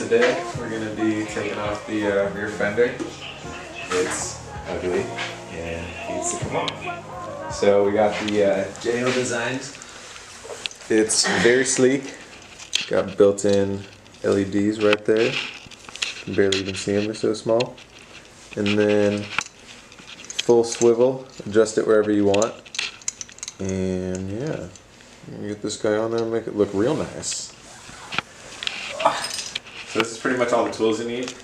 Today we're going to be taking off the rear fender. It's ugly and needs to come off. So we got the JL Designs. It's very sleek. Got built-in LEDs right there. You can barely even see them, they're so small. And then full swivel, adjust it wherever you want. And yeah, you get this guy on there and make it look real nice. So this is pretty much all the tools you need.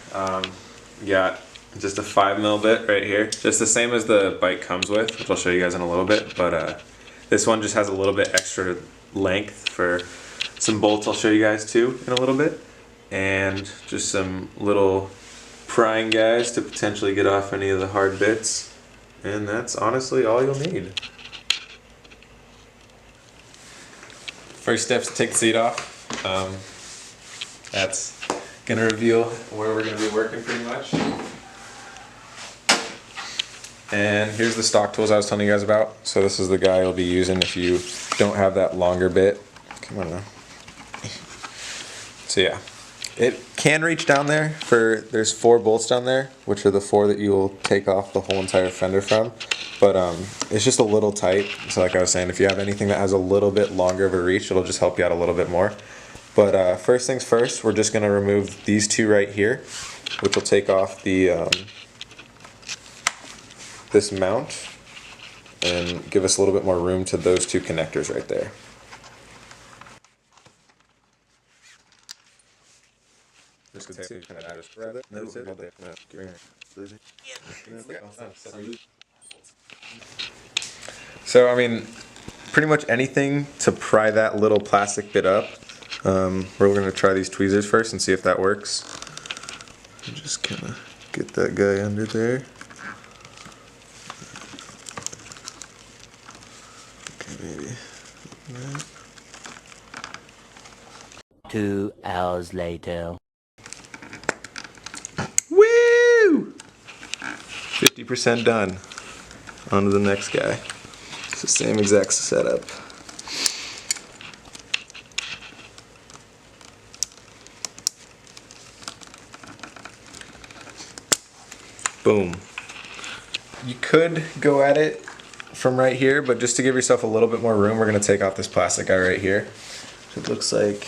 You got just a 5mm bit right here, just the same as the bike comes with, which I'll show you guys in a little bit, but this one just has a little bit extra length for some bolts I'll show you guys too in a little bit, and just some little prying guys to potentially get off any of the hard bits, and that's honestly all you'll need. First step is to take the seat off. That's going to reveal where we're going to be working pretty much. And here's the stock tools I was telling you guys about. So this is the guy you'll be using if you don't have that longer bit. Come on now. So yeah, it can reach down there. There's 4 bolts down there, which are the 4 that you will take off the whole entire fender from. But it's just a little tight. So like I was saying, if you have anything that has a little bit longer of a reach, it'll just help you out a little bit more. But first things first, we're just going to remove these 2 right here, which will take off the this mount and give us a little bit more room to those 2 connectors right there. So I mean, pretty much anything to pry that little plastic bit up. We're going to try these tweezers first and see if that works. Just kind of get that guy under there. Okay, maybe. 2 hours later. Woo! 50% done. On to the next guy. It's the same exact setup. Boom. You could go at it from right here, but just to give yourself a little bit more room, we're going to take off this plastic guy right here. It looks like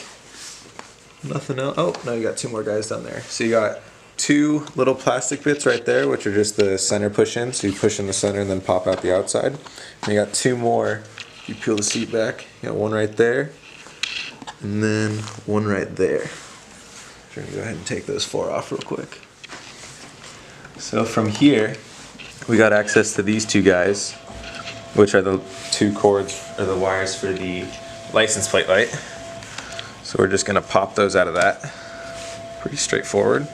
nothing else. Oh, no, you got 2 more guys down there. So you got 2 little plastic bits right there, which are just the center push-in. So you push in the center and then pop out the outside. And you got 2 more. You peel the seat back. You got 1 right there, and then 1 right there. We're going to go ahead and take those 4 off real quick. So from here, we got access to these 2 guys, which are the 2 cords or the wires for the license plate light. So we're just gonna pop those out of that. Pretty straightforward.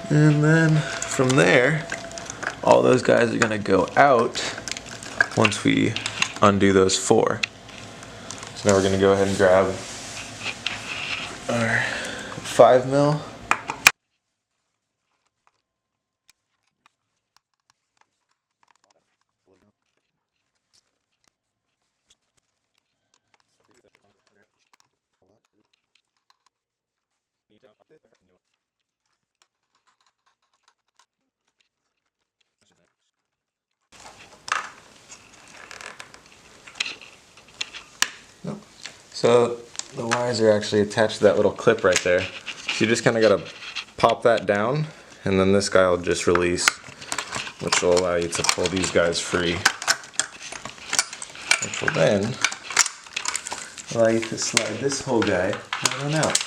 And then from there, all those guys are gonna go out once we undo those 4. So now we're gonna go ahead and grab our 5mm. So the wires are actually attached to that little clip right there. So you just kind of got to pop that down, and then this guy will just release, which will allow you to pull these guys free, which will then allow you to slide this whole guy right on out.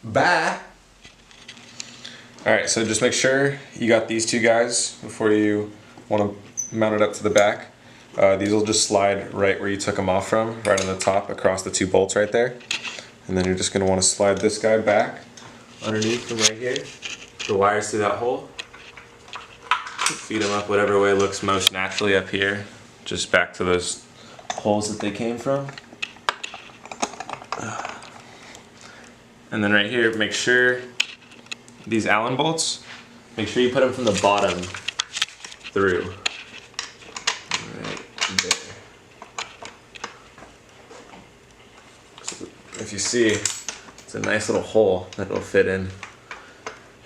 Bye! Alright, so just make sure you got these 2 guys before you want to mount it up to the back. These will just slide right where you took them off from, right on the top across the 2 bolts right there. And then you're just going to want to slide this guy back underneath from right here. The wires through that hole. Feed them up whatever way looks most naturally up here, just back to those holes that they came from. And then right here, make sure these Allen bolts, make sure you put them from the bottom through. Right there. if you see, it's a nice little hole that it'll fit in,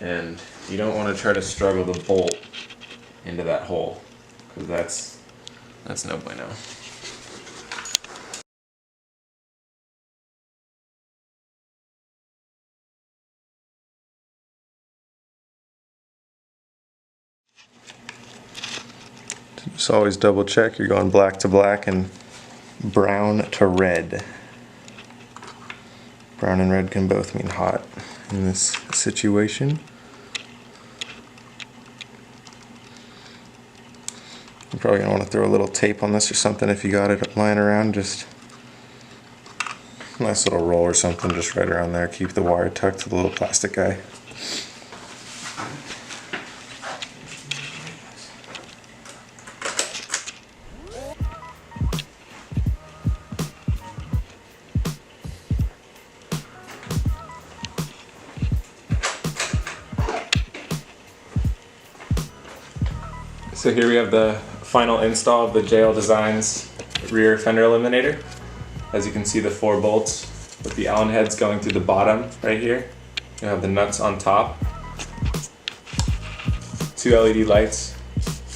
and you don't want to try to struggle to bolt into that hole, because that's no bueno. Just always double check you're going black to black and brown to red. Brown and red can both mean hot in this situation. You're probably going to want to throw a little tape on this or something if you got it lying around. Just a nice little roll or something just right around there. Keep the wire tucked to the little plastic guy. So here we have the final install of the JL Designs rear fender eliminator. As you can see, the 4 bolts with the Allen heads going through the bottom right here. You have the nuts on top. 2 LED lights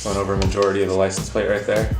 going over a majority of the license plate right there.